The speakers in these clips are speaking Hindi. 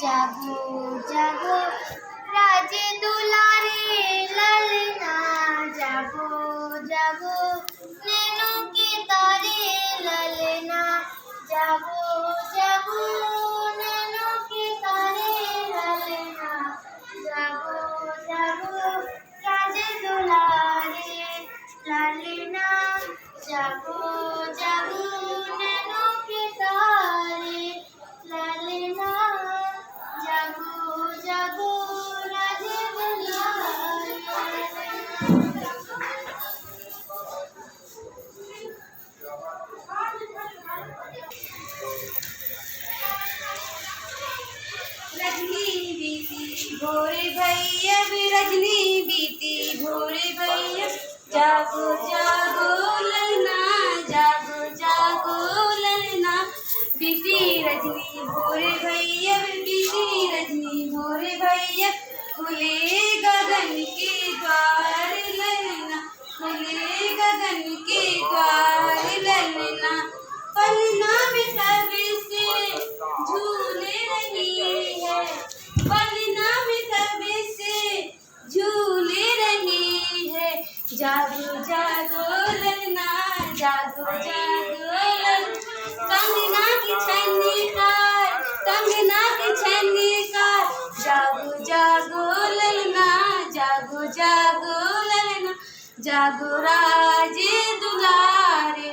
जागो जागो राजे दुलारे ललना, जागो जागो नैनों के तारे ललना, जागो जागो नैनों के तारे ललना, जागो जागो राजे दुलारे ललना, जागो जागो नैनों के तारे ललना, जागो जागो राजे दुलारे रजनी बीती भोरे भैया रजनी बीती भोरे भैया, जागो जागो ललना, जागो जागो ललना, बीती रजनी भोरे भैया बीती रजनी भोरे भैया, खुले गगन के द्वार ललना, खुले गगन के द्वार ललना, पलना में सबसे झूले रही है, पलना में सबसे झूले रही है, जागो जागो ललना, जागो जागो ललना, कंगना की छन्नीकार, कंगना की छन्नीकार, जागो जागो ललना, जागो जागो ललना, जागो राजे दुलारे।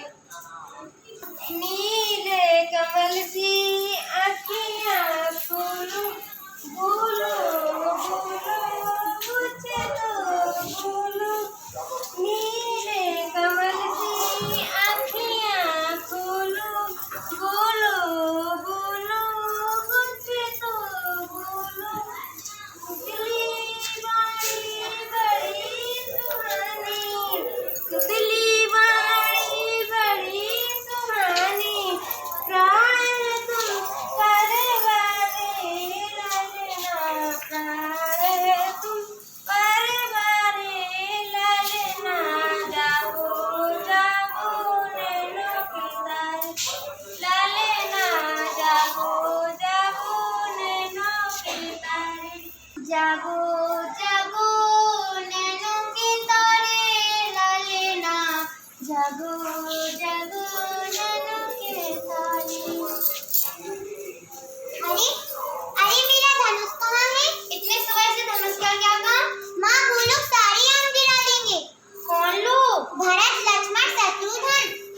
नीले कमल सी आँखियाँ खोलो, बोलो बोलो कुछ तो बोलो, नीले कमल सी आँखियाँ खोलो, बोलो बोलो कुछ तो बोलो, तितली वाणी बड़ी सुहानी, तितली वाणी बड़ी सुहानी, प्राण तुम परवारे ललना, प्राण तुम परवारे ललना, जागो जागो नैनों के तारे ललना, जागो जागो नैनों के तारे, जागो जागो नैनों के तारे ललना, जागो जागो नैनों के तारे। अरे अरे मेरा धनुष कहाँ है? इतने सुबह से धनुष का क्या काम? माँ वो लोग सारे आम गिरा देंगे। कौन लोग? भरत लक्ष्मण शत्रुघ्न।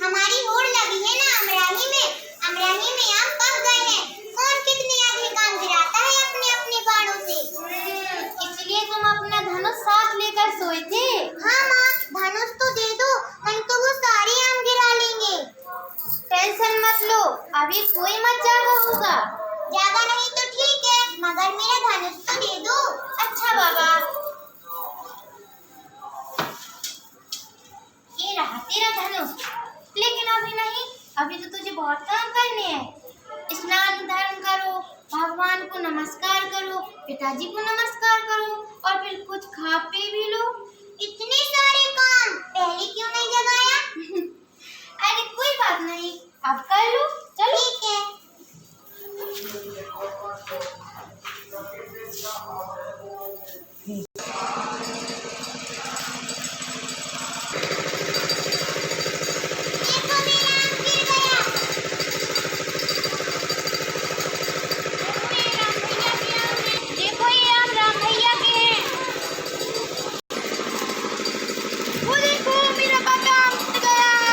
हमारी होड़ लगी है ना अमराही में आम पक गए हैं। कौन कितने अधिक आम गिराता है अपने अपने बाणों से। इसलिए तुम अपना धनुष साथ लेकर सोए थे? हाँ माँ, धनुष तो दे दो, नहीं तो वो सारे आम गिरा लेंगे। टेंशन मत लो, अभी कोई मत जागा होगा। जागा नहीं तो ठीक है, मगर मेरा धनुष तो दे दो। अच्छा बाबा, ये रहा तेरा धनुष। लेकिन अभी नहीं, अभी तो तुझे बहुत काम करने हैं। स्नान धर्म करो, भगवान को नमस्कार करो, पिताजी को नमस्कार करो और फिर कुछ खा पी भी लो। इतने सारे काम पहले क्यों नहीं जगाया? अरे कोई बात नहीं, अब कर लो। चलो ठीक है। देखो मेरा आम गिर गया। देखो ये आम राम भैया के हैं। वो देखो मेरा बाबा आम टूट गया।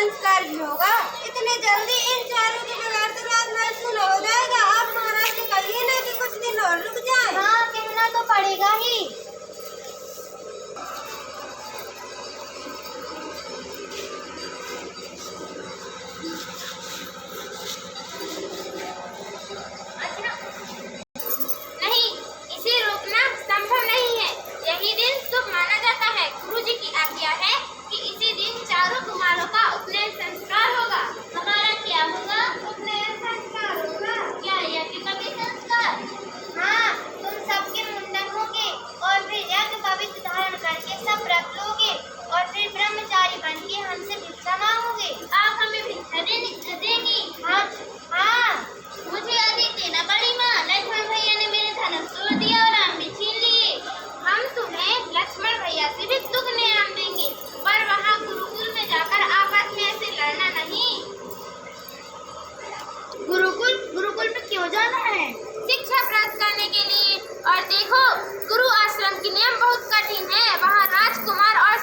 संस्कार भी होगा। इतने जल्दी इन चारों के बगैर तो राजमहल सुलह हो जाएगा। आप महाराज से कहिए ना कि कुछ दिन और रुक जाए। हाँ, कहना तो पड़ेगा ही। नहीं, इसे रोकना संभव नहीं है। यही दिन शुभ माना जाता है। गुरुजी की आज्ञा है कि इसी दिन चारों कुमारों का उपनयन संस्कार होगा। हमारा क्या होगा? उपनयन संस्कार होगा। क्या यज्ञ कभी संस्कार? हाँ, तुम सबके मुंडन होंगे और फिर यज्ञ पवित्र धारण करके सब व्रत लोगे और फिर ब्रह्मचारी बन के हमसे भिक्षा मांगोगे। आप हमें भिक्षा देंगी? हाँ हाँ। मुझे अधिक देना बड़ी माँ। लक्ष्मण भैया ने मेरे धनुष तोड़ दिया और आम भी छीन लिए। हम तुम्हें लक्ष्मण भैया से भी दुगने आम देंगे, पर वहाँ गुरुकुल में जाकर आपस में ऐसे लड़ना नहीं। गुरुकुल में क्यों जाना है? शिक्षा प्राप्त करने के लिए। और देखो, गुरु आश्रम की नियम बहुत कठिन है। वहाँ राजकुमार और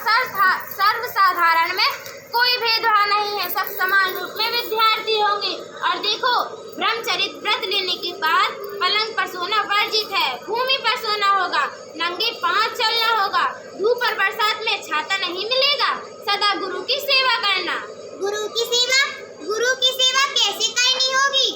सर्वसाधारण में कोई भेदभाव नहीं है। सब समान रूप में विद्यार्थी होंगे। और देखो, ब्रह्मचरित व्रत लेने के बाद पलंग पर सोना वर्जित है। भूमि पर सोना होगा। नंगे पांव चलना होगा। धूप और बरसात में छाता नहीं मिलेगा। सदा गुरु की सेवा करना। गुरु की सेवा कैसे करनी होगी?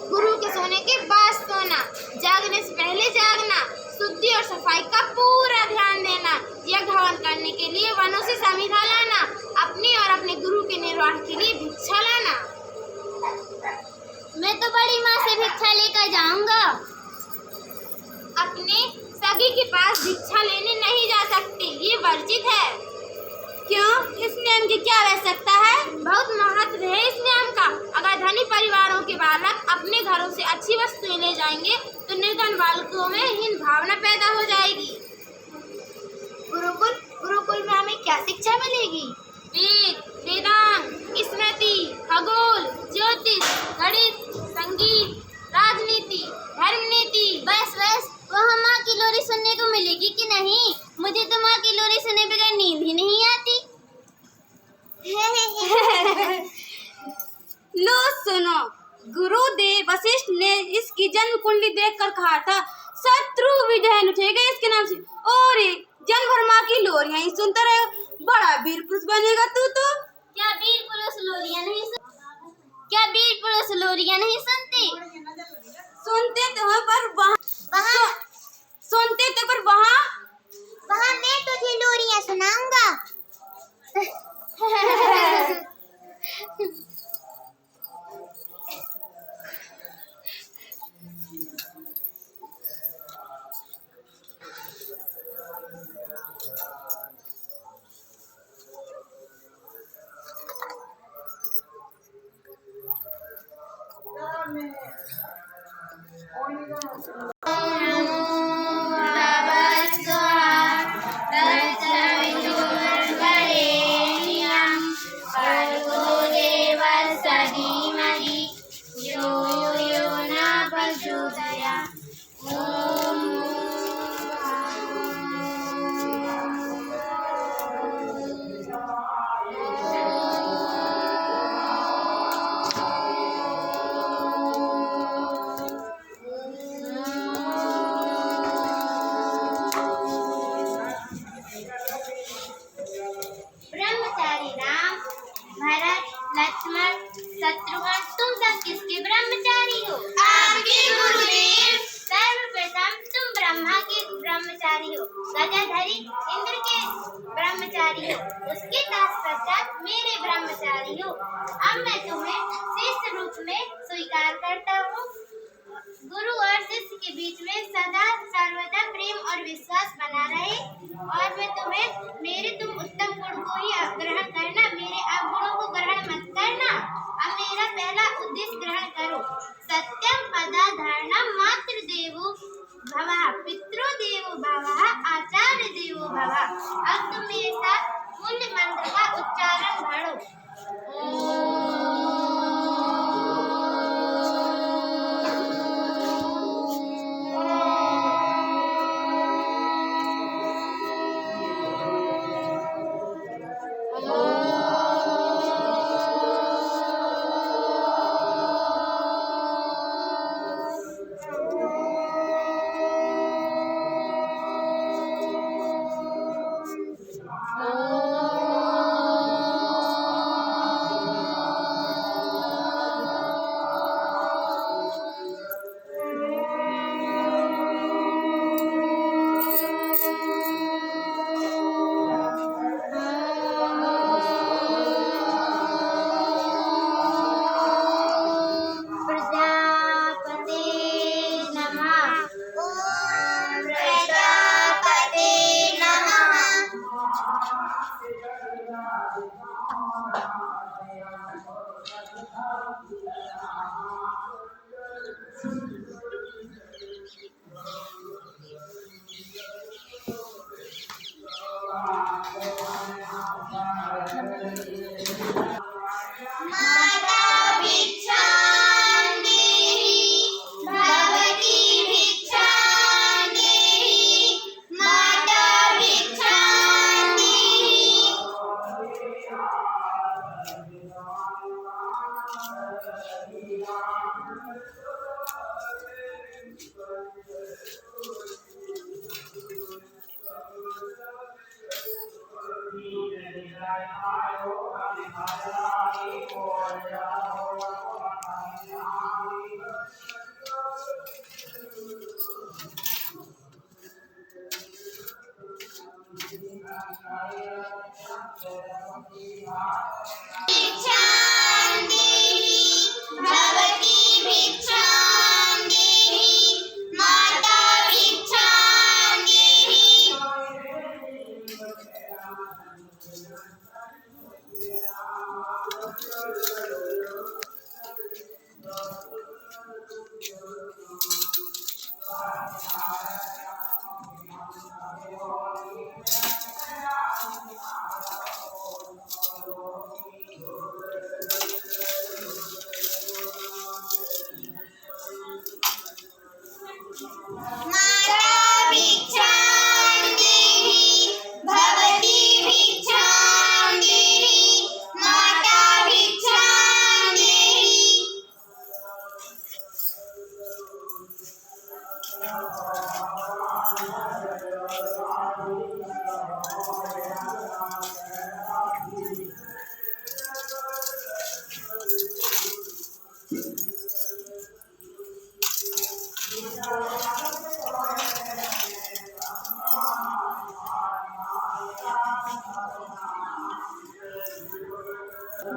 गुरु के सोने के बाद सोना, जागने से पहले जागना, शुद्धि और सफाई का पूरा ध्यान देना, यज्ञ हवन करने के लिए वनों से समिधा लाना, अपने और अपने गुरु के निर्वाह के लिए भिक्षा लाना। मैं तो बड़ी माँ से भिक्षा लेकर जाऊंगा। अपने सगी के पास भिक्षा लेने नहीं जा सकते, ये वर्जित है। क्यों? इस नियम की क्या आवश्यकता है? बहुत महत्व है इस नियम का। अगर धनी परिवारों के बालक अपने घरों से अच्छी वस्तुएं ले जाएंगे तो निर्धन बालकों में हीन भावना पैदा हो जाएगी। गुरुकुल में हमें क्या शिक्षा मिलेगी? वेद, वेदांत, स्मृति, खगोल, ज्योतिष, गणित, संगीत, राजनीति, धर्मनीति। बस वहाँ माँ की लोरी सुनने को मिलेगी कि नहीं? मुझे तो माँ की लोरी सुने बगैर नींद ही नहीं आती। लो सुनो, गुरुदेव वशिष्ठ ने इसकी जन्म कुंडली देखकर कहा था, शत्रु विजय उठेगा इसके नाम से। और जन्म भर माँ की लोरियां ही सुनता रहे। बड़ा वीर पुरुष बनेगा तू तो। क्या वीर पुरुष लोरियां नहीं सुनते? सुनते तो हैं पर सुनते तो पर वहाँ मैं तुझे लोरियां सुनाऊंगा। ब्रह्मचारी राम, भरत, लक्ष्मण, शत्रुघ्न, तुम सब किसके ब्रह्मचारी हो? आपके गुरुदेव। सर्वप्रथम तुम ब्रह्मा के ब्रह्मचारी हो, गजाधारी इंद्र के ब्रह्मचारी हो, उसके तत्पश्चात मेरे ब्रह्मचारी हो। अब मैं तुम्हें शिष्य रूप में स्वीकार करता हूँ। गुरु और शिष्य के बीच में सदा सर्वदा प्रेम और विश्वास बना रहे और मैं तुम्हें मेरे तुम उत्तम गुण को ही ग्रहण करना, मेरे अवगुणों को ग्रहण मत करना। अब मेरा पहला उद्देश्य ग्रहण करो। सत्यम पदा धारणा मातृ देवो भवः, पितरो देवो भवः, आचार्य देवो भवः। अब तुम मेरे साथ मूल मंत्र का उच्चारण पढ़ो। माता भिक्षां देहि भवती भिक्षां देहि माता भिक्षां देहि। भिक्षां देहि भवती भिक्षां देहि माता भिक्षां देहि। माता भिक्षां देहि भवती भिक्षां देहि माता भिक्षां देहि।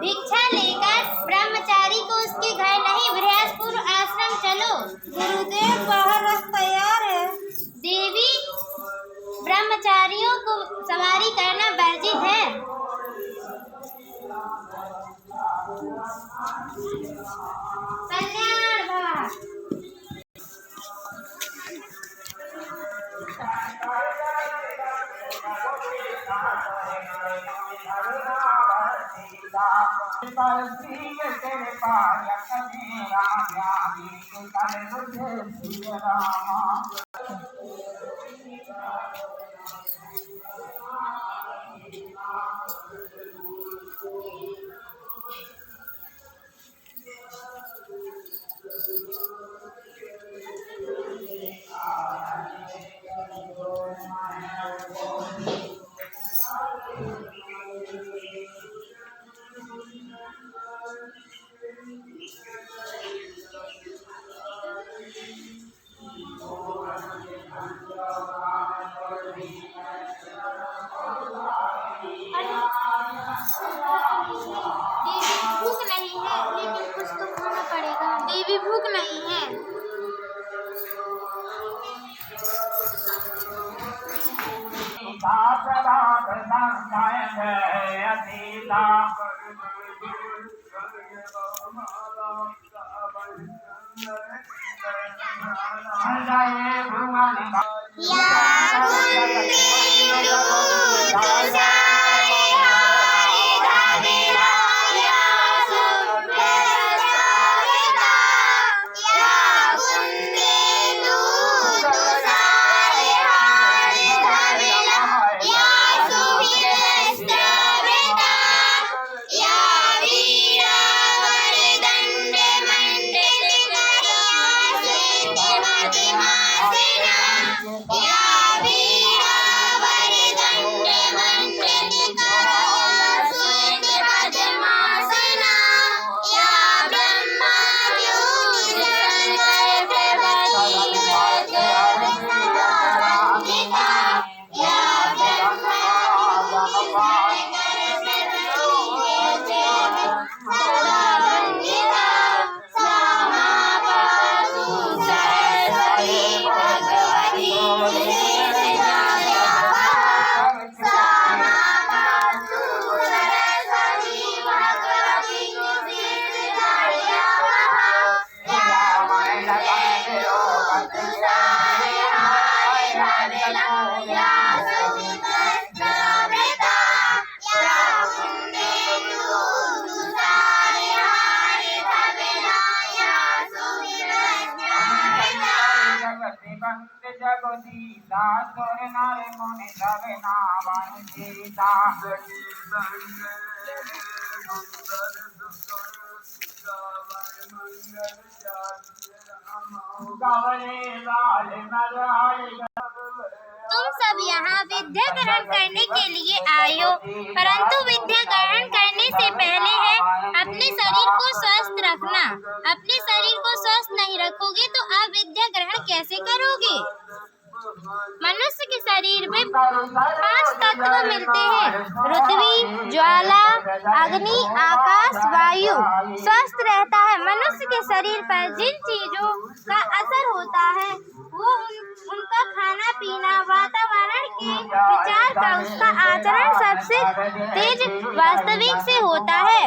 भिक्षा लेकर ब्रह्मचारी को उसके घर नहीं बृहस्पति आश्रम चलो। गुरुदेव बाहर रस तैयार है। देवी, ब्रह्मचारियों को सवारी करना वर्जित है। कल्याण भवा। भूख नहीं है, लेकिन कुछ तो खाना पड़ेगा। देवी भूख नहीं है। या वीरा वरदंडे सीता तोरे नारे मोने लगे नाम सीता तुम सब यहाँ विद्या ग्रहण करने के लिए आए हो, परंतु विद्या ग्रहण करने से पहले है अपने शरीर को स्वस्थ रखना। अपने शरीर को स्वस्थ नहीं रखोगे तो आप विद्या ग्रहण कैसे करोगे? मनुष्य के शरीर में 5 तत्व मिलते हैं: पृथ्वी, ज्वाला, अग्नि, आकाश, वायु। स्वस्थ रहता है। मनुष्य के शरीर पर जिन चीजों का असर होता है वो उनका खाना पीना, वातावरण के विचार का उसका आचरण सबसे तेज वास्तविक से होता है।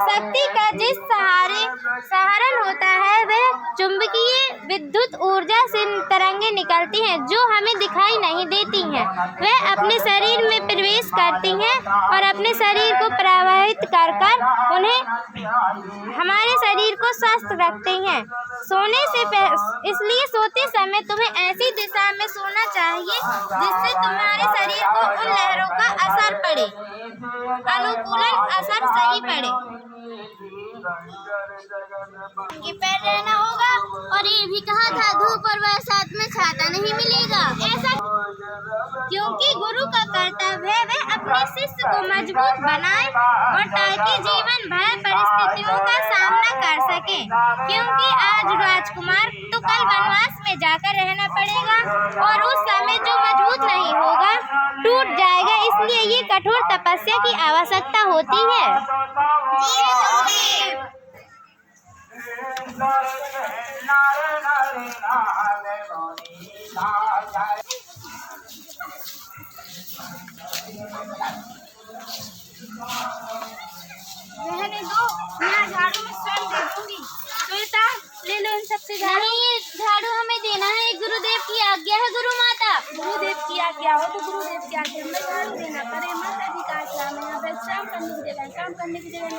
शक्ति का जिस सहारण होता है वह चुंबकीय विद्युत ऊर्जा से तरंगे निकलती हैं जो हमें दिखाई नहीं देती हैं। वह अपने शरीर में प्रवेश करती हैं और अपने शरीर को प्रवाहित कर उन्हें हमारे शरीर को स्वस्थ रखते हैं। इसलिए सोते समय तुम्हें ऐसी दिशा में सोना चाहिए जिससे तुम्हारे शरीर को उन लहरों का असर पड़े, अनुकूलन असर सही पड़े। के पैर रहना होगा और ये भी कहा था धूप और बरसात में छाता नहीं मिलेगा। ऐसा क्योंकि गुरु का कर्तव्य है वह अपने शिष्य को मजबूत बनाए और ताकि जीवन भर परिस्थितियों का सामना कर सके। क्योंकि आज राजकुमार तो कल वनवास में जाकर रहना पड़ेगा और उस समय जो मजबूत नहीं होगा टूट जाएगा। इसलिए ये कठोर तपस्या की आवश्यकता होती है। रहने दो, मैं झाड़ू में स्वयं दे दूंगी। श्वेता, ले लो इन सबसे झाड़ू। नहीं, ये झाड़ू हमें देना है, गुरुदेव की आज्ञा है। गुरु माता, गुरुदेव की आज्ञा हो तो गुरुदेव की आज्ञा में झाड़ू देना पड़े। माता जी का आश्रम है, यहाँ पर विश्राम करने की जगह, काम करने की जगह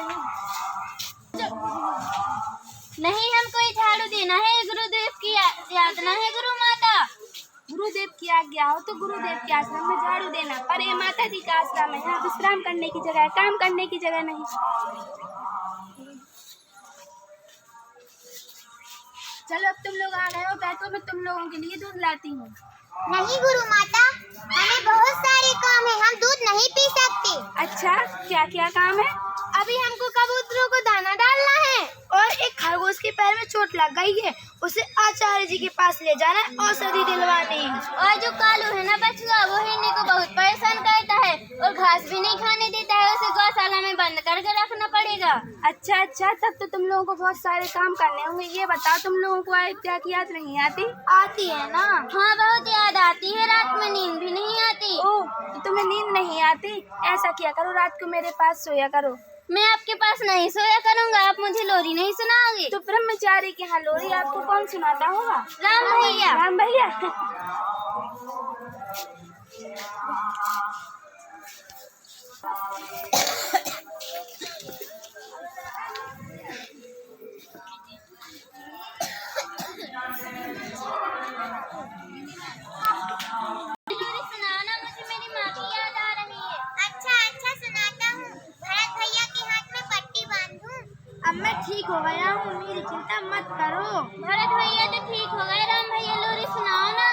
नहीं हमको ये झाड़ू देना है, गुरुदेव की यातना है। गुरु माता, गुरुदेव की आज्ञा हो तो गुरुदेव के आश्रम में झाड़ू देना पड़े। माता जी का आश्रम है, यहाँ विश्राम करने की जगह है, काम करने की जगह नहीं। चलो अब तुम लोग आ गए हो, बैठो, मैं तुम लोगों के लिए दूध लाती हूँ। नहीं गुरु माता, हमें बहुत सारे काम है, हम दूध नहीं पी सकते। अच्छा, क्या क्या काम है? अभी हमको कबूतरों को दाना डालना है और एक खरगोश के पैर में चोट लग गई है, उसे आचार्य जी के पास ले जाना है, औषधि दिलवानी है। और जो कालू है ना बछुआ, वो हिरनी को बहुत परेशान करता है और घास भी नहीं खाने देता है, उसे गौशाला में बंद करके रखना पड़ेगा। अच्छा अच्छा, तब तो तुम लोगों को बहुत सारे काम करने होंगे। ये बताओ, तुम लोगों को आदित्य की याद नहीं आती? आती है ना? हाँ, बहुत याद आती है, रात में नींद भी नहीं आती। ओह, तो तुम्हें नींद नहीं आती? ऐसा किया करो, रात को मेरे पास सोया करो। मैं आपके पास नहीं सोया करूँगा, आप मुझे लोरी नहीं सुनाओगे। तो ब्रह्मचारी के यहाँ लोरी आपको कौन सुनाता होगा? राम भैया। राम भैया। अब मैं ठीक हो गया हूँ, मेरी चिंता मत करो। भरत भैया तो ठीक हो गए, राम भैया लोरी सुनाओ ना।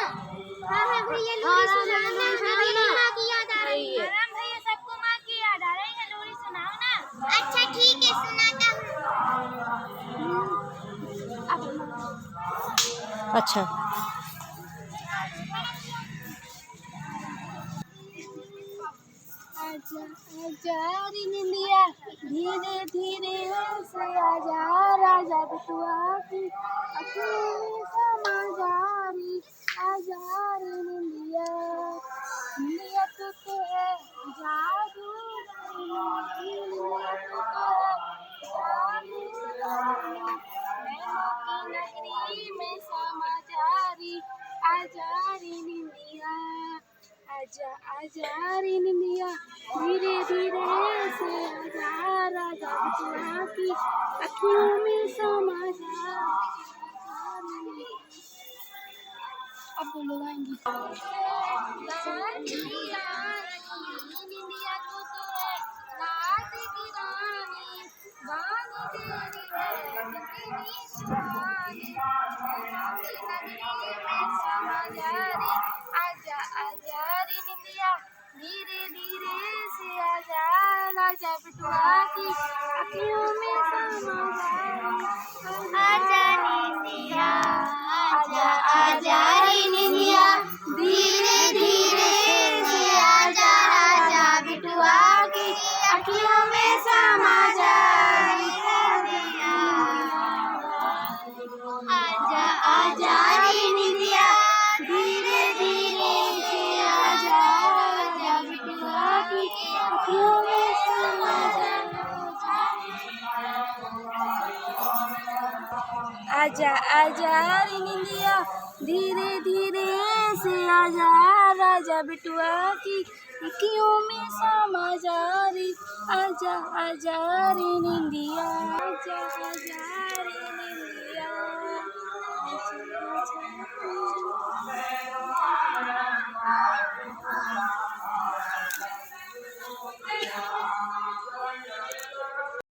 हाँ हाँ भैया लोरी सुनाओ ना, मेरी माँ की याद आ रही है। राम भैया, सबको माँ की याद आ रही है, लोरी सुनाओ ना। अच्छा ठीक है, सुनाता हूँ। अच्छा, आजा रे निंदिया, धीरे धीरे से आजा, राजा बटुआ की अकेले समा जा रे। आजा रे निंदिया, निंदिया तो है जादू, निंदिया तो है जादू, मैं की नगरी में समा जा रे। आजा रे निंदिया, आजा आजा रे निंदिया, धीरे धीरे से आजा, राजा बटुआ की अखियों में समा जा। अब वो लोग आएंगे। आजा आजा रे निंदिया धीरे धीरे से आजा राजा बिटुआ की अखियों में समा जा। आजा निंदिया आजा आजा रे निंदिया धीरे धीरे से आजा राजा बिटुआ की अखियों में समा जा। आजा आजा रे निंदिया धीरे धीरे से आजा राजा बिटुआ की अखियों में समा जा। आजा आजा रे निंदिया धीरे धीरे से आजा राजा बिटुआ की अखियों में समा जा रे। आजा आजा रे निंदिया आजा आजा रे निंदिया आजा आजा।